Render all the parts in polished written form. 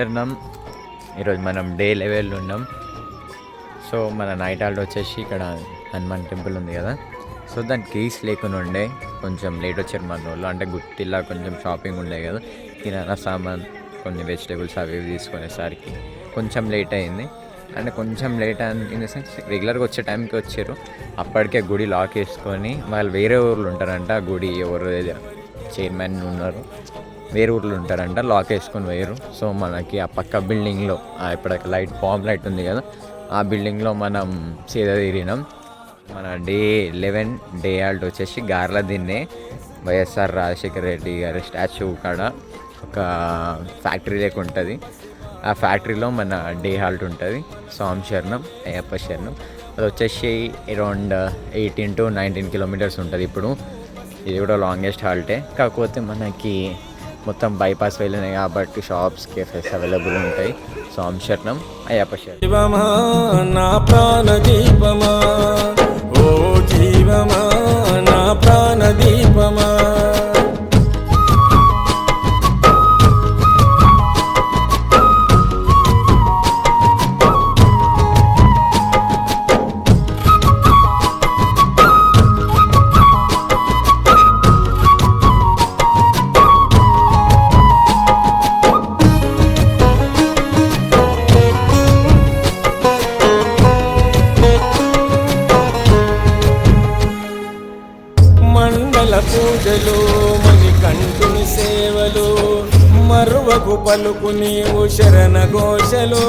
శరణం. ఈరోజు మనం డే 11 ఉన్నాం. సో మన నైట్ హాల్ట్ వచ్చేసి ఇక్కడ హనుమాన్ టెంపుల్ ఉంది కదా, సో దానికి కీస్ లేకుండా ఉండే కొంచెం లేట్ వచ్చారు మన వాళ్ళు. అంటే గుర్తిలా కొంచెం షాపింగ్ ఉండే కదా, కిరాణా సామాన్ కొన్ని వెజిటేబుల్స్ అవి ఇవి తీసుకునేసరికి కొంచెం లేట్ అయింది. అంటే కొంచెం లేట్ ఇన్ ద సెన్స్ రెగ్యులర్గా వచ్చే టైంకి వచ్చారు. అప్పటికే గుడి లాక్ వేసుకొని వాళ్ళు వేరే ఊర్లో ఉంటారంట. ఆ గుడి ఎవరు చైర్మన్ ఉన్నారు, వేరే ఊర్లో ఉంటారంట, లాక్ వేసుకొని వేయరు. సో మనకి ఆ పక్క బిల్డింగ్లో ఇప్పటికి లైట్ పామ్ లైట్ ఉంది కదా, ఆ బిల్డింగ్లో మనం సీద తిరిగినాం. మన డే 11 డే హాల్ట్ వచ్చేసి గార్ల దిన్నే వైఎస్ఆర్ రాజశేఖర రెడ్డి గారి స్టాచ్యూ కాడ ఒక ఫ్యాక్టరీ లేక ఉంటుంది. ఆ ఫ్యాక్టరీలో మన డే హాల్ట్ ఉంటుంది. స్వామి శరణం, అయ్యప్ప శరణం. అది వచ్చేసి అరౌండ్ 18 to 19 కిలోమీటర్స్ ఉంటుంది. ఇప్పుడు ఇది కూడా లాంగెస్ట్ హాల్టే, కాకపోతే మనకి మొత్తం బైపాస్ వెళ్ళినాయి కాబట్టి షాప్స్ కేఫెస్ అవైలబుల్ ఉంటాయి. స్వామి శరణం, అయ్యప్ప శరణం. నా ప్రాణ దీపమా, ఓ జీవమా నా ప్రాణ దీపమా. పూజలు మణికంఠుని సేవలు మరువకు పలుకు నీవు శరణ ఘోషలు.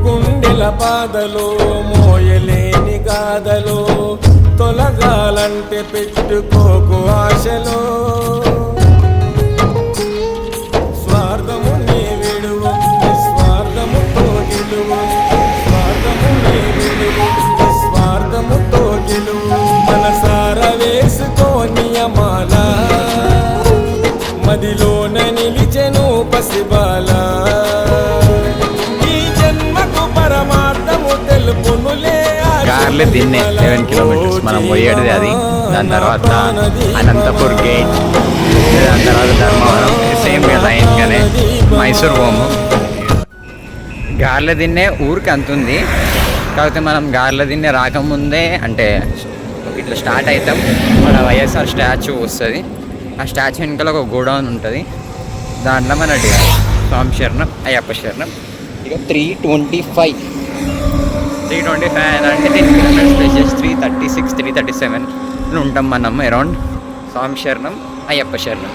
గుండెల పాదలు మోయలేని గాథలు తొలగాలంటే పెట్టుకోకు ఆశలు. స్వార్థము నీ విడువు నిస్వార్థముతో గెలువు, స్వార్థము నీ విడువు నిస్వార్థముతో గెలువు. మనసార వేసుకోని అమాల మదిలోన నిలిచెను పసిబాల. ఈ జన్మకు పరమార్థము తెలుపునులే. గార్ల దిన్నే 11 కిలోమీటర్స్ మనం పోయేది అది. దాని తర్వాత అనంతపూర్ గేట్, దాని తర్వాత ధర్మవరం, సేమ్ లైన్గానే మైసూర్ హోము. గార్ల దిన్నే ఊరికి అంతుంది, కాకపోతే మనం గార్ల దిన్నే రాకముందే అంటే ఇట్లా స్టార్ట్ అవుతాం. మన వైఎస్ఆర్ స్టాచ్యూ వస్తుంది. ఆ స్టాచ్యూ వెనకాల ఒక గోడౌన్ ఉంటుంది, దాంట్లో మన స్వామి శరణం, అయ్యప్ప శరణం. ఇక 325 అంటే 10 కిలోమీటర్స్ ప్లేసెస్ 336 337 ఉంటాం మనం అరౌండ్. స్వామి శరణం, అయ్యప్ప శరణం.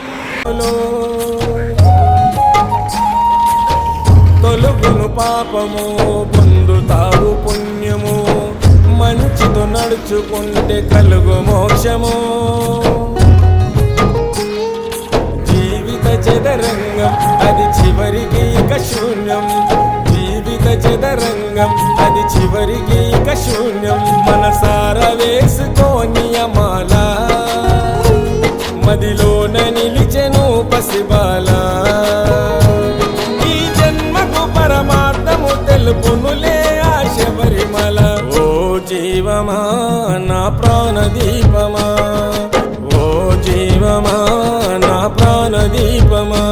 తొలుగును పాపము పొందుతావు పుణ్యము, మంచితో నడుచుకుంటే కలుగు మోక్షము. జీవిత చదరంగం అది చివరికి ఇక శూన్యం, జీవిత చదరంగం అది చివరికి ఇక శూన్యం. మనసార వేసుకోని అమాల మదిలోన నిలిచెను పసిబాల. ఈ జన్మకు పరమార్థము తెలుపునులే ఆశ పరిమళ. ఓ జీవమా నా ప్రాణ దీపమా, ఓ జీవమా నా ప్రాణ దీపమా.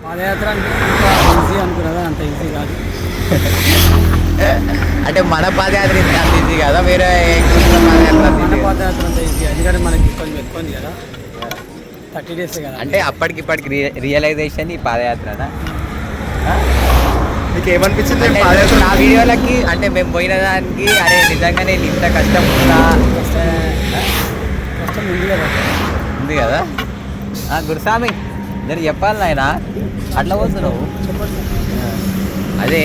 పాదయాత్ర ఈజీ అనుకున్నదా? అంత ఈజీ కాదు. అంటే మన పాదయాత్ర అంత ఈజీ కదా, వేరే మన పాదయాత్ర అంత ఈజీ, ఎందుకంటే మనకి కొంచెం ఎక్కువ ఉంది కదా, 30 days కదా. అంటే అప్పటికిప్పటికి రియలైజేషన్ ఈ పాదయాత్రనా? మీకు ఏమనిపించింది నా వీడియోలకి? అంటే మేము పోయిన దానికి అరే నిజంగానే ఇంత కష్టం ఉందా? కష్టం ఉంది కదా. ఉంది కదా. గురుస్వామి నేను చెప్పాలి నాయన, అట్లా పోతున్నావు. అదే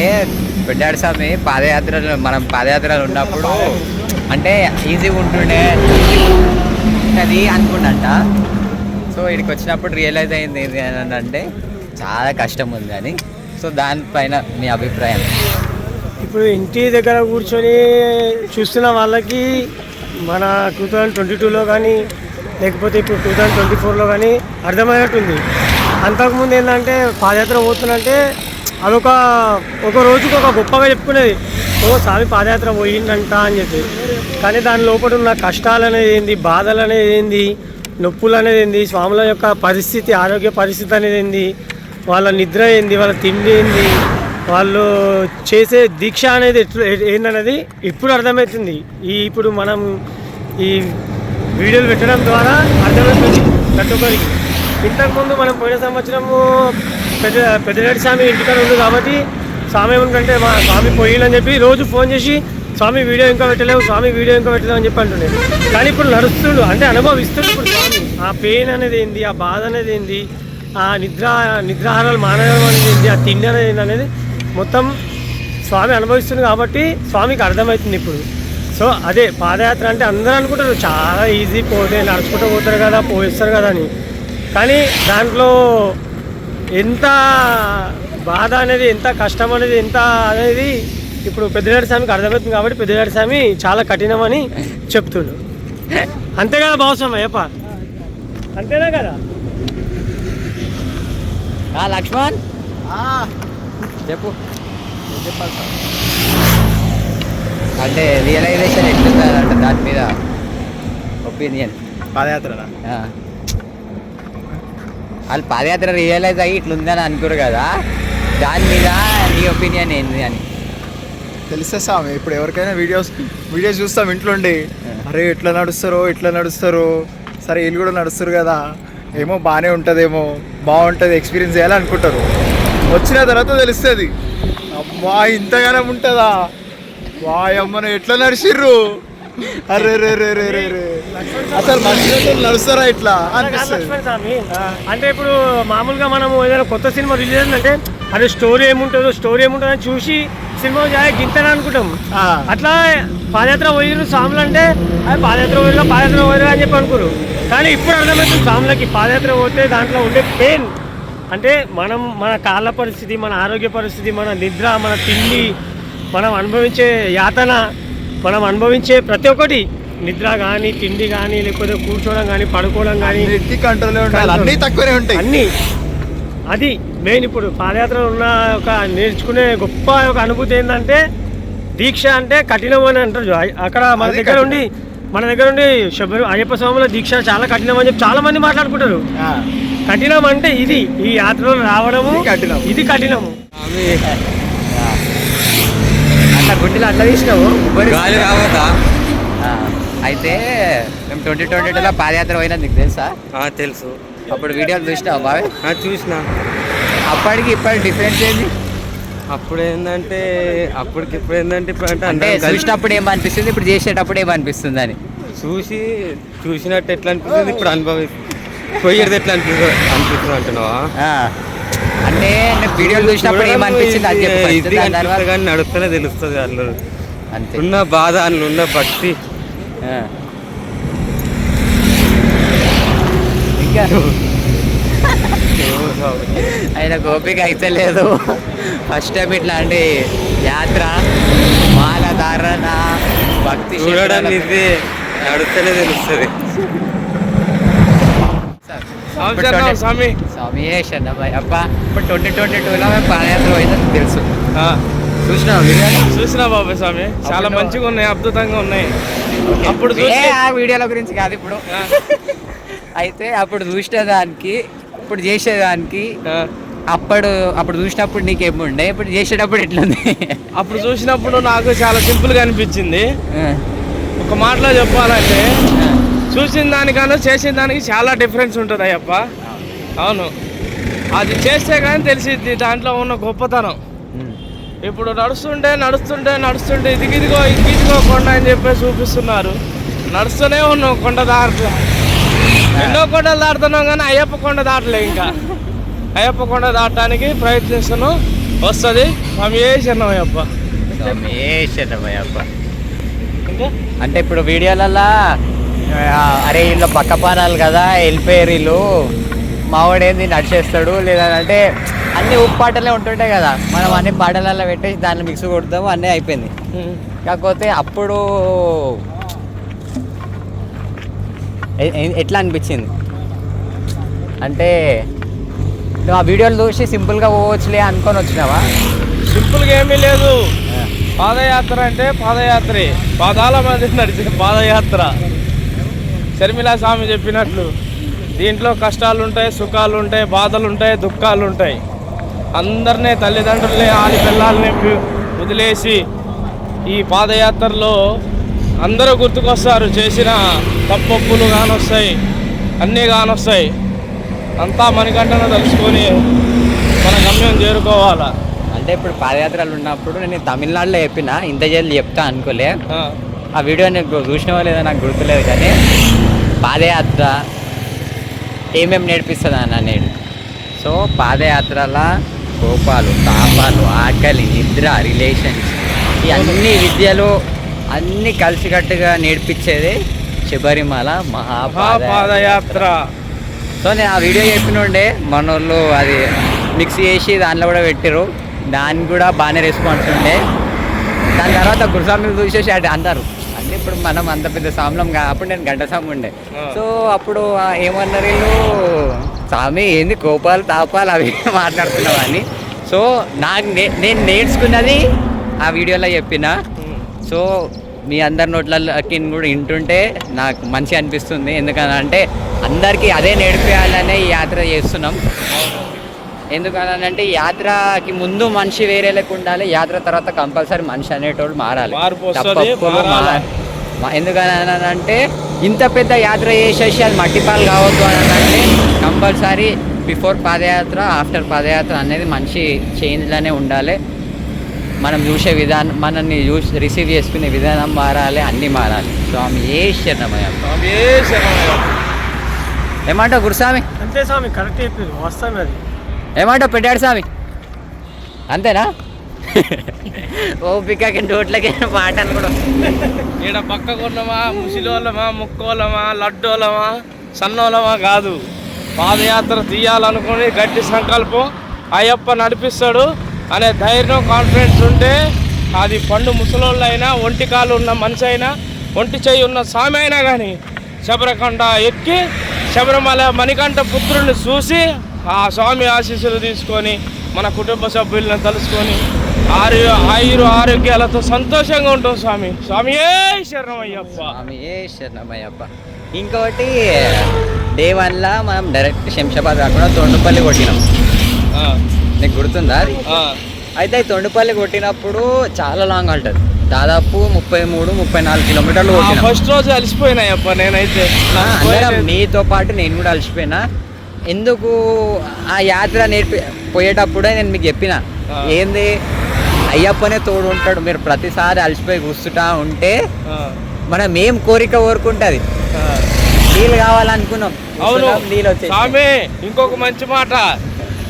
పెట్టాడు స్వామి, పాదయాత్రలో మనం పాదయాత్రలు ఉన్నప్పుడు అంటే ఈజీగా ఉంటుండే అది అనుకుంటా. సో ఇక్కడికి వచ్చినప్పుడు రియలైజ్ అయింది ఏంటి అని అంటే చాలా కష్టం ఉంది అని. సో దానిపైన మీ అభిప్రాయం? ఇప్పుడు ఇంటి దగ్గర కూర్చొని చూస్తున్న వాళ్ళకి మన 2022లో కానీ లేకపోతే ఇప్పుడు 2024లో కానీ అర్థమైనట్టుంది. అంతకుముందు ఏంటంటే పాదయాత్ర పోతున్నంటే అదొక ఒక రోజుకి ఒక గొప్పగా చెప్పుకునేది. స్వామి పాదయాత్ర పోయిందంట అని చెప్పి. కానీ దాని లోపల ఉన్న కష్టాలు అనేది ఏంది, బాధలు అనేది ఏంది, నొప్పులు అనేది ఏంది, స్వాముల యొక్క పరిస్థితి, ఆరోగ్య పరిస్థితి అనేది ఏంది, వాళ్ళ నిద్ర ఏంది, వాళ్ళ తిండి ఏంది, వాళ్ళు చేసే దీక్ష అనేది ఏందనేది ఇప్పుడు అర్థమవుతుంది. ఇప్పుడు మనం ఈ వీడియోలు పెట్టడం ద్వారా అర్థమవుతుంది ప్రతి ఒక్కరికి. ఇంతకుముందు మనం పోయిన సంవత్సరము పెద్దరెడ్డి స్వామి ఇంటికాడ ఉంది కాబట్టి స్వామి ఏమంటే మా స్వామి పోయిందని చెప్పి రోజు ఫోన్ చేసి స్వామి వీడియో ఇంకా పెట్టలేవు, స్వామి వీడియో ఇంకా పెట్టలేవు అని చెప్పి అంటుండేది. కానీ ఇప్పుడు నడుస్తుండు అంటే అనుభవిస్తుండు ఇప్పుడు స్వామి. ఆ పెయిన్ అనేది ఏంది, ఆ బాధ అనేది ఏంది, ఆ నిద్రాహారాలు మానడం అనేది ఏంది, ఆ తిండి అనేది అనేది మొత్తం స్వామి అనుభవిస్తుంది కాబట్టి స్వామికి అర్థమవుతుంది ఇప్పుడు. సో అదే పాదయాత్ర అంటే అందరూ అనుకుంటారు చాలా ఈజీ, పోతే నడుచుకుంటూ పోతారు కదా, పోయిస్తారు కదా అని. కానీ దాంట్లో ఎంత బాధ అనేది, ఎంత కష్టం అనేది, ఎంత అనేది ఇప్పుడు పెద్దరెడ్డి స్వామికి అర్థమవుతుంది కాబట్టి పెద్దరెడ్డి స్వామి చాలా కఠినమని చెప్తుండు. అంతే కదా బావస్వామి అయ్యప్ప, అంతేనా కదా లక్ష్మణ్ చెప్పు. అంటే రియలైజేషన్ ఎట్లుందంటే దాని మీద ఒపీనియన్. పాదయాత్ర వాళ్ళు పాదయాత్ర రియలైజ్ అయ్యి ఇట్లుందని అనుకోరు కదా, దాని మీద నీ ఒపీనియన్ ఏంది అని తెలుసా స్వామి. ఇప్పుడు ఎవరికైనా వీడియోస్ చూస్తాం ఇంట్లోండి, అరే ఎట్లా నడుస్తారో సరే వీళ్ళు కూడా నడుస్తారు కదా, ఏమో బాగానే ఉంటుందేమో, బాగుంటుంది, ఎక్స్పీరియన్స్ చేయాలనుకుంటారు. వచ్చిన తర్వాత తెలుస్తుంది అమ్మా ఇంతగానం ఉంటుందా, వాయమ్మను ఎట్లా నడిచిర్రు, అరే రే రే రే రే రే అసలు మనుషులు నడుస్తారా ఇట్లా అనిపిస్తుంది. అంటే ఇప్పుడు మామూలుగా మనము ఏదైనా కొత్త సినిమా రిలీజ్ అయిందంటే అదే స్టోరీ ఏముంటుందో అని చూసి సినిమా గింతనే అనుకుంటాం. అట్లా పాదయాత్ర పోయిరు స్వాములు అంటే అది పాదయాత్ర పోయిరు అని చెప్పి అనుకోరు. కానీ ఇప్పుడు అర్థమవుతుంది స్వాములకి పాదయాత్ర పోతే దాంట్లో ఉండే పెయిన్ అంటే మన కాళ్ళ పరిస్థితి, మన ఆరోగ్య పరిస్థితి, మన నిద్ర, మన తిండి, మనం అనుభవించే యాతన, మనం అనుభవించే ప్రతి ఒక్కటి, నిద్ర కానీ, తిండి కానీ, లేకపోతే కూర్చోవడం కానీ, పడుకోవడం కానీ, అన్నీ తక్కువనే ఉంటాయి అన్నీ. అది మెయిన్. ఇప్పుడు పాదయాత్రలో ఉన్న ఒక నేర్చుకునే గొప్ప ఒక అనుభూతి ఏంటంటే దీక్ష అంటే కఠినం అని అంటారు. అక్కడ మన దగ్గర ఉండి అయ్యప్ప స్వాముల దీక్ష చాలా కఠినం అని చెప్పి చాలా మంది మాట్లాడుకుంటారు. కఠినం అంటే ఇది, ఈ యాత్రలో రావడము ఇది కఠినము. అట్లా గుడ్డిలో అట్లా తీసినావు కావద్దా. అయితే మేము 2022లో పాదయాత్ర పోయినా నీకు తెలుసా? తెలుసు. అప్పుడు వీడియోలు చూసినావు బాగా? చూసిన. అప్పటికి ఇప్పటి డిఫరెన్స్ ఏంది? అప్పుడు ఏంటంటే అప్పటికి ఇప్పుడు ఏంటంటే ఇప్పుడు అంటే చూసినప్పుడు ఏమనిపిస్తుంది, ఇప్పుడు చేసేటప్పుడు ఏమనిపిస్తుంది అని చూసినట్టు ఎట్లా అనిపిస్తుంది, ఇప్పుడు పోయేది ఎట్లా అనిపిస్తుంది అంటున్నావా? అంటే వీడియోలు చూసినప్పుడు ఏమనిపించింది అది చెప్పు. కానీ నడుస్తూనే తెలుస్తుంది అందులో అంతే ఉన్న బాధ, అందులో ఉన్న భక్తి. ఇంకా ఆయన ఓపిక అయితే లేదు. ఫస్ట్ టైం ఇట్లాంటి యాత్ర, మాల ధారణ, భక్తి చూడడం ఇది నడుస్తూనే తెలుస్తుంది. స్వామి శరణమయ్య అప్ప. ఇప్పుడు 2022లో పాదయాత్ర పోయిందని తెలుసు. చూసినా బాబాయ్ స్వామి, చాలా మంచిగా ఉన్నాయి, అద్భుతంగా ఉన్నాయి. అప్పుడు ఆ వీడియోల గురించి కాదు ఇప్పుడు. అయితే అప్పుడు చూసిన దానికి ఇప్పుడు చేసేదానికి అప్పుడు చూసినప్పుడు నీకేముండే, ఇప్పుడు చేసేటప్పుడు ఎట్లుంది? అప్పుడు చూసినప్పుడు నాకు చాలా సింపుల్గా అనిపించింది. ఒక మాటలో చెప్పాలంటే చూసిన దానికన్నా చేసిన దానికి చాలా డిఫరెన్స్ ఉంటుంది అయ్యప్ప. అవును, అది చేస్తే కానీ తెలిసిద్ది దాంట్లో ఉన్న గొప్పతనం. ఇప్పుడు నడుస్తుంటే ఇదిగిదిగో కొండ అని చెప్పేసి చూపిస్తున్నారు. నడుస్తూనే ఉన్నాం కొండ దాటులో, ఎన్నో కొండలు దాటుతున్నాం కానీ అయ్యప్ప కొండ దాటలే. ఇంకా అయ్యప్ప కొండ దాటడానికి ప్రయత్నిస్తున్నాం, వస్తుంది. అయ్యప్ప ఇంకా అంటే ఇప్పుడు వీడియోలల్లో అరే వీళ్ళు పక్క పానాలు కదా వెళ్ళిపోయారు వీళ్ళు, మావాడేంది నడిచేస్తాడు లేదంటే అన్ని ఉప్పాటలే ఉంటుంటాయి కదా, మనం అన్ని పాటలలో పెట్టేసి దాన్ని మిక్స్ కొడతాము, అన్నీ అయిపోయింది. కాకపోతే అప్పుడు ఎట్లా అనిపించింది అంటే నువ్వు ఆ వీడియోలు చూసి సింపుల్గా పోవచ్చులే అనుకొని వచ్చినావా? సింపుల్గా ఏమీ లేదు. పాదయాత్ర అంటే పాదయాత్రే, పాదాల మధ్య నడిచే పాదయాత్ర. శర్మిలా స్వామి చెప్పినట్లు దీంట్లో కష్టాలు ఉంటాయి, సుఖాలు ఉంటాయి, బాధలు ఉంటాయి, దుఃఖాలు ఉంటాయి. అందరినీ తల్లిదండ్రుల్ని ఆడి పిల్లల్ని వదిలేసి ఈ పాదయాత్రలో అందరూ గుర్తుకొస్తారు. చేసిన తప్పొప్పులు కానొస్తాయి, అన్నీ కానొస్తాయి. అంతా మణికంఠను తలుచుకొని మన గమ్యం చేరుకోవాలా. అంటే ఇప్పుడు పాదయాత్రలు ఉన్నప్పుడు నేను తమిళనాడులో చెప్పిన ఇంత జల్ది చెప్తా అనుకోలే. ఆ వీడియో నేను చూసినవో లేదో నాకు గుర్తులేదు, కానీ పాదయాత్ర ఏమేమి నేర్పిస్తుంది అన్న నేను. సో పాదయాత్రల కోపాలు, తాపాలు, ఆకలి, నిద్ర, రిలేషన్స్, ఈ అన్ని విద్యలు అన్నీ కలిసికట్టుగా నేర్పించేది శబరిమల మహాపాదయాత్ర. సో నేను ఆ వీడియో చెప్పినుండే మన వాళ్ళు అది మిక్స్ చేసి దాంట్లో కూడా పెట్టారు. దానికి కూడా బాగానే రెస్పాన్స్ ఉండే. దాని తర్వాత గురుస్వామిని చూసేసి అది అన్నారు. అంటే ఇప్పుడు మనం అంత పెద్ద సామ్లం అప్పుడు నేను గంట సాము ఉండే. సో అప్పుడు ఏమన్నారు వీళ్ళు, స్వామి ఏంది కోపాలు తాపాలు అవి మాట్లాడుతున్నావు అని. సో నేను నేర్చుకున్నది ఆ వీడియోలో చెప్పిన. సో మీ అందరి నోట్లకి కూడా వింటుంటే నాకు మంచిగా అనిపిస్తుంది. ఎందుకనంటే అందరికీ అదే నేర్పేయాలనే ఈ యాత్ర చేస్తున్నాం. ఎందుకనంటే ఈ యాత్రకి ముందు మనిషి వేరే లెక్క ఉండాలి, యాత్ర తర్వాత కంపల్సరీ మనిషి అనేటోడు మారాలి. ఎందుకనంటే ఇంత పెద్ద యాత్ర చేసేసి అది మట్టిపాలు కావద్దు అని అంటే కంపల్సరీ బిఫోర్ పాదయాత్ర ఆఫ్టర్ పాదయాత్ర అనేది మనిషి చేంజ్లోనే ఉండాలి. మనం చూసే విధానం, మనల్ని రిసీవ్ చేసుకునే విధానం మారాలి, అన్నీ మారాలి. స్వామి ఏ శరణమయ్య. ఏమంటావు గురుస్వామి? అంతే స్వామి, కరెక్ట్ చెప్పారు, వస్తాను. అది ఏమంటావు పెట్టాడు స్వామి? అంతేనా? ఓపికకి నోట్లకి పాటలు కూడా ఈడ పక్కకున్నమా, ముసిలోళ్ళమా, ముక్కోళ్ళమా, లడ్డోళ్ళమా, సన్నోళ్ళమా కాదు. పాదయాత్ర తీయాలనుకుని గట్టి సంకల్పం, అయ్యప్ప నడిపిస్తాడు అనే ధైర్యం, కాన్ఫిడెన్స్ ఉంటే అది పండు ముసలోళ్ళు అయినా, ఒంటి కాలు ఉన్న మనిషి అయినా, ఒంటి చేయి ఉన్న స్వామి అయినా కానీ శబరకొండ ఎక్కి శబరిమల మణికంఠ పుత్రుడిని చూసి ఆ స్వామి ఆశీస్సులు తీసుకొని మన కుటుంబ సభ్యులను తలుసుకొని ఆయురు ఆరోగ్యాలతో సంతోషంగా ఉంటాం. స్వామి స్వామియే శరణమయ్యప్ప. స్వామియే శరణమయ్యప్ప. ఇంకోటి డే 1లా మనం డైరెక్ట్ శంషాబాద్ కాకుండా తొండపల్లి కొట్టినాం. నీకు గుర్తుందా అది? అయితే తొండపల్లి కొట్టినప్పుడు చాలా లాంగ్ ఉంటుంది, దాదాపు 33-34 కిలోమీటర్లు కొట్టినా. ఫస్ట్ రోజు అలసిపోయినాయప్ప నేనైతే. నీతో పాటు నేను కూడా అలసిపోయినా. ఎందుకు ఆ యాత్ర పోయేటప్పుడే నేను మీకు చెప్పిన, ఏంది అయ్యప్పనే తోడు ఉంటాడు, మీరు ప్రతిసారి అలసిపోయి కూర్చుంటా ఉంటే మనం ఏం కోరిక కోరుకుంటుంది, నీళ్ళు కావాలనుకున్నాం. అవును నీళ్ళు వచ్చాయి. స్వామి ఇంకొక మంచి మాట,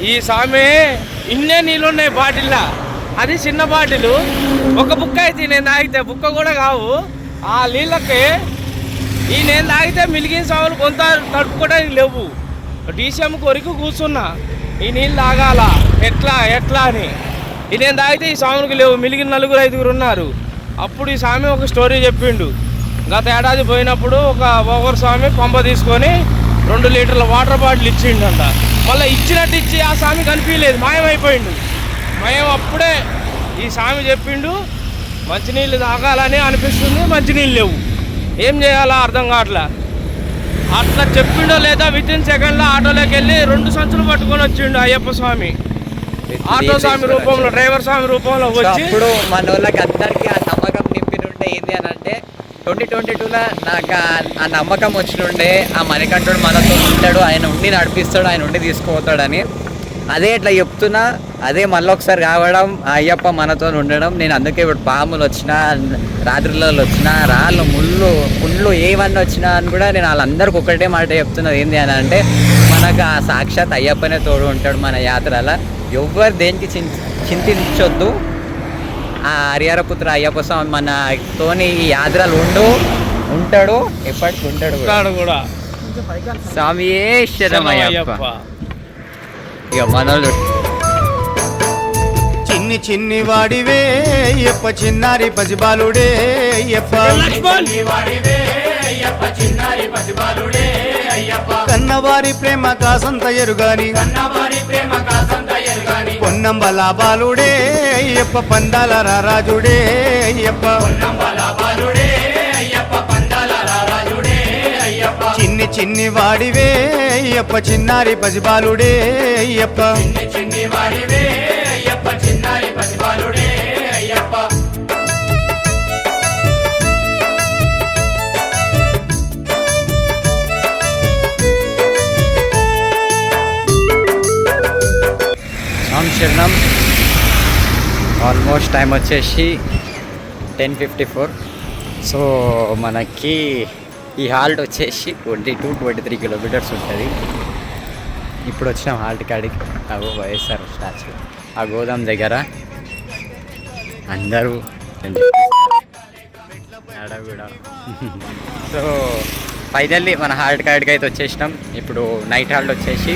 ఈ స్వామి ఇన్నే నీళ్ళు ఉన్నాయి బాటిల్లా, అది చిన్న బాటిల్, ఒక బుక్క అయితే నేను తాగితే బుక్క కూడా కావు ఆ నీళ్ళకి. ఈ నేను తాగితే మిలిగిన స్వాములు కొంత తడుపుకోవడానికి లేవు. డీసీఎం కొరికి కూర్చున్నా, ఈ నీళ్ళు తాగాల ఎట్లా అని. ఈ నేను తాగితే ఈ స్వాములకు లేవు, మిలిగిన 4-5 ఉన్నారు. అప్పుడు ఈ స్వామి ఒక స్టోరీ చెప్పిండు. గత ఏడాది పోయినప్పుడు ఒకరు స్వామి పంప తీసుకొని 2 లీటర్ల వాటర్ బాటిల్ ఇచ్చిండంట. మళ్ళీ ఇచ్చినట్టు ఇచ్చి ఆ స్వామి కనిపించలేదు, మాయమైపోయిండు. అప్పుడే ఈ స్వామి చెప్పిండు, మంచినీళ్ళు తాగాలని అనిపిస్తుంది, మంచినీళ్ళు లేవు, ఏం చేయాలో అర్థం కావట్లే. అట్లా చెప్పిండో లేదా వితిన్ సెకండ్లో ఆటోలోకి వెళ్ళి 2 సంచులు పట్టుకొని వచ్చిండు అయ్యప్ప స్వామి. ఆటో స్వామి రూపంలో, డ్రైవర్ స్వామి రూపంలో వచ్చి. ఇప్పుడు మన వాళ్ళకి అందరికీ ఆ నమ్మకం నింపినుండే ఏంటి అని అంటే 2022లో నాకు ఆ నమ్మకం వచ్చినుండే, ఆ మణికంఠుడు మనతో ఉంటాడు, ఆయన ఉండి నడిపిస్తాడు, ఆయన ఉండి తీసుకుపోతాడని. అదే ఇట్లా చెప్తున్నా, అదే మళ్ళీ ఒకసారి రావడం, అయ్యప్ప మనతో ఉండడం. నేను అందుకే ఇప్పుడు పాములు వచ్చినా, రాత్రులలో వచ్చినా, రాళ్ళు, పుండ్లు ఏమన్నా వచ్చినా అని కూడా నేను వాళ్ళందరికీ ఒకటే మాట చెప్తున్నది ఏంటి అని అంటే, మనకు ఆ సాక్షాత్ అయ్యప్పనే తోడు ఉంటాడు మన యాత్రలో. ఎవ్వరు దేనికి చింతించొద్దు. ఆ హరిహరపుత్ర అయ్యప్ప స్వామి మనతోని ఈ యాత్రలు ఉంటాడు, ఎప్పటికి ఉంటాడు కూడా. స్వామియే శరణమయ్యప్ప. ఇక మనోళ్ళు చిన్ని వాడివే ఎప్ప చిన్నారి పసిబాలుడే ఎప్ప కన్నవారి ప్రేమ కాసంత ఎరుగాని పొన్నంబల బాలుడే అయ్యప్ప పందాల రారాజుడే అయ్యప్ప చిన్ని చిన్ని వాడివే అయ్యప్ప చిన్నారి పసిబాలుడే అయ్యప్ప శరణం. ఆల్మోస్ట్ టైం వచ్చేసి 10:54. సో మనకి ఈ హాల్ట్ వచ్చేసి 22-23 కిలోమీటర్స్ ఉంటుంది. ఇప్పుడు వచ్చినాం హాల్ట్ కాడికి. అగో వైఎస్ఆర్ స్టాచ్యూ ఆ గోదాం దగ్గర అందరూ కూడా. సో ఫైనల్లీ మన హాల్ట్ కాడికి అయితే వచ్చేసినాం. ఇప్పుడు నైట్ హాల్ట్ వచ్చేసి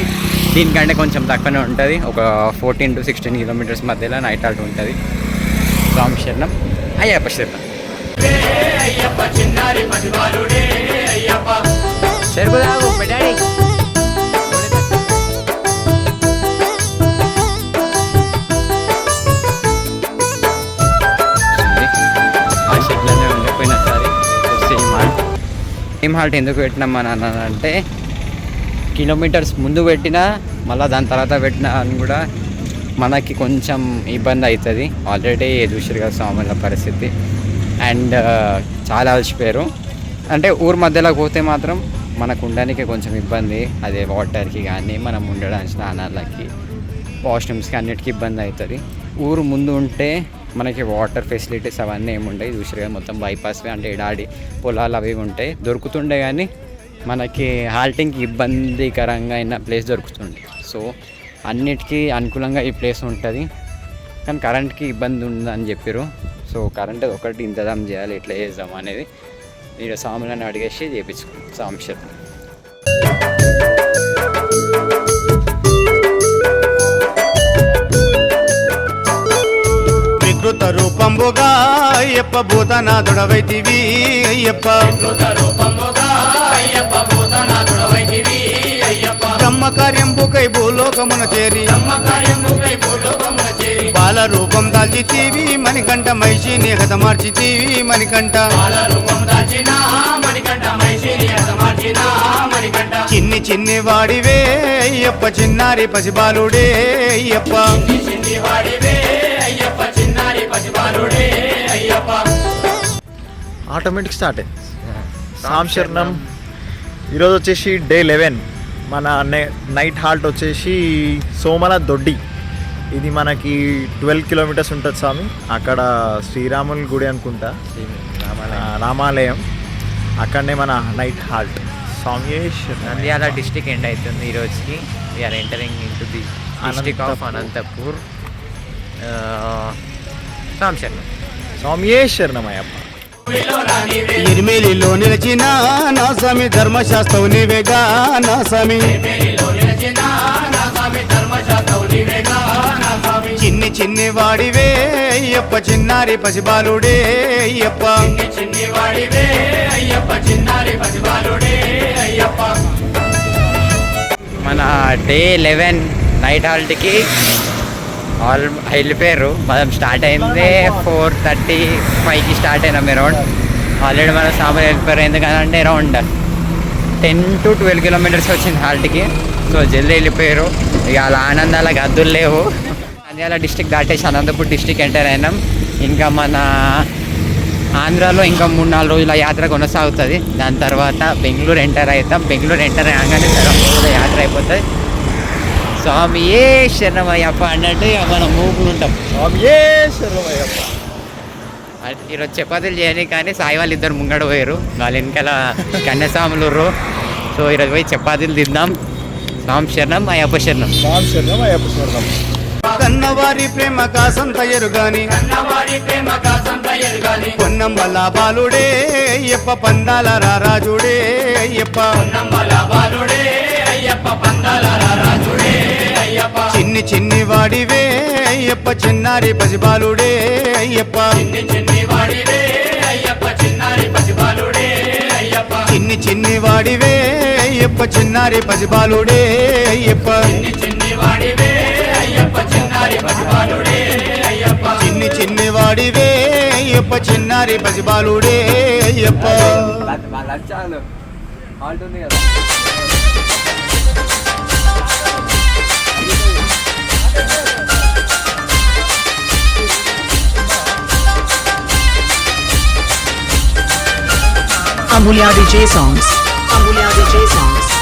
దీనికంటే కొంచెం తక్కువనే ఉంటుంది. ఒక 14 to 16 కిలోమీటర్స్ మధ్యలో నైట్ హాల్ట్ ఉంటుంది. రామ్ శరణం అయ్యప్ప శరణం. చెరుకుదాగు డాడీ. ఆ షెడ్లోనే ఉండిపోయిన సరే సేమ్ హాల్ట్ ఎందుకు పెట్టినాం అని అన్నానంటే కిలోమీటర్స్ ముందు పెట్టినా మళ్ళీ దాని తర్వాత పెట్టినా అని కూడా మనకి కొంచెం ఇబ్బంది అవుతుంది. ఆల్రెడీ చూసారు కదా స్వాముల పరిస్థితి. అండ్ చాలా అలసిపోయారు. అంటే ఊరు మధ్యలోకి పోతే మాత్రం మనకు ఉండడానికి కొంచెం ఇబ్బంది. అదే వాటర్కి కానీ మనం ఉండడానికి స్నానాలకి వాష్రూమ్స్కి అన్నిటికీ ఇబ్బంది అవుతుంది. ఊరు ముందు ఉంటే మనకి వాటర్ ఫెసిలిటీస్ అవన్నీ ఏముంటాయి చూసారు కదా. మొత్తం బైపాస్ అంటే ఎడాడి పొలాలు అవి ఉంటాయి దొరుకుతుండే, కానీ మనకి హాల్టింగ్కి ఇబ్బందికరంగా అయిన ప్లేస్ దొరుకుతుంది. సో అన్నిటికీ అనుకూలంగా ఈ ప్లేస్ ఉంటుంది. కానీ కరెంట్కి ఇబ్బంది ఉందని చెప్పారు. సో కరెంట్ ఒకటి ఇంతదాం చేయాలి, ఎట్లా చేద్దాం అనేది మీరు సాములను అడిగేసి చేయించుకుంటాం సాంశం. వికృత రూపంబుగా అయ్యప్ప భూతనాథుడవైతివి అయ్యప్ప బ్రహ్మ కార్యంబుకై భూలోకమున చేరి బాల రూపం దాల్చితీవి మణికంఠ మహిషిని హతమార్చితీవి మణికంఠ చిన్ని చిన్ని వాడివే అయ్యప్ప చిన్నారి పసిబాలుడే అయ్యప్ప ఆటోమేటిక్ స్టార్ట్ అయింది. సామ్ శరణం. ఈరోజు వచ్చేసి డే 11. మన నైట్ హాల్ట్ వచ్చేసి సోమల దొడ్డి. ఇది మనకి 12 కిలోమీటర్స్ ఉంటుంది స్వామి. అక్కడ శ్రీరాముల గుడి అనుకుంటా, రామాలయం. అక్కడనే మన నైట్ హాల్ట్. స్వామి నంద్యాల డిస్టిక్ ఎండ్ అవుతుంది ఈ రోజుకి. We're entering in to the district of Anantapur. సామ్ శరణం. స్వామి శరణమయ్యప్ప. ఎనిమిలిలో నిలిచిన నా స్వామి ధర్మశాస్త్రం నీవేగా నా స్వామి చిన్ని చిన్ని వాడివే అయ్యప్ప చిన్నారి పసిబాలుడే అయ్యప్ప మన డే 11 నైట్ హాల్ట్కి వెళ్ళిపోయారు. మనం స్టార్ట్ అయింది 4:35కి స్టార్ట్ అయినాం అరౌండ్. ఆల్రెడీ మన సామాన్ వెళ్ళిపోయారు. ఎందుకంటే అరౌండ్ 10 to 12 కిలోమీటర్స్ వచ్చింది హాల్ట్కి. సో జల్దీ వెళ్ళిపోయారు. ఇక అలా ఆనందాలకు హద్దులు లేవు. నంద్యాల డిస్టిక్ దాటేసి అనంతపూర్ డిస్టిక్ ఎంటర్ అయినాం. ఇంకా మన ఆంధ్రాలో ఇంకా 3-4 రోజుల యాత్ర కొనసాగుతుంది. దాని తర్వాత బెంగళూరు ఎంటర్ అవుతాం. బెంగళూరు ఎంటర్ అయ్యాగానే సరే యాత్ర అయిపోతుంది. స్వామి శరణమయ్యప్ప అన్నట్టు మనం మూపులు ఉంటాం. స్వామి శరణమయ్యప్ప. ఈరోజు చపాతీలు చేయని కానీ సాయి వాళ్ళు ఇద్దరు ముంగడ పోయారు. వాళ్ళ వెనకాల కన్యాస్వాములు. సో ఈరోజు పోయి చపాతీలు తిందాం. స్వామి శరణం అయ్యప్ప శరణం. స్వామి శరణం అయ్యప్ప శరణం. కన్నవారి ప్రేమ కాసంత ఎరుగాని పొన్నంబల బాలుడే అయ్యప్ప పందాల రారాజుడే అయ్యప్ప చిన్ని చిన్ని వాడివే అయ్యప్ప చిన్నారి పసిబాలుడే అయ్యప్ప చిన్ని చిన్ని చిన్ని వాడివే అయ్యప్ప చిన్నారి పసిబాలుడే అయ్యప్ప చిన్ని చిన్ని వాడివే అయ్యప్ప చిన్నారి పసిబాలుడే Ayyappa Amulya DJ songs. Amulya DJ songs.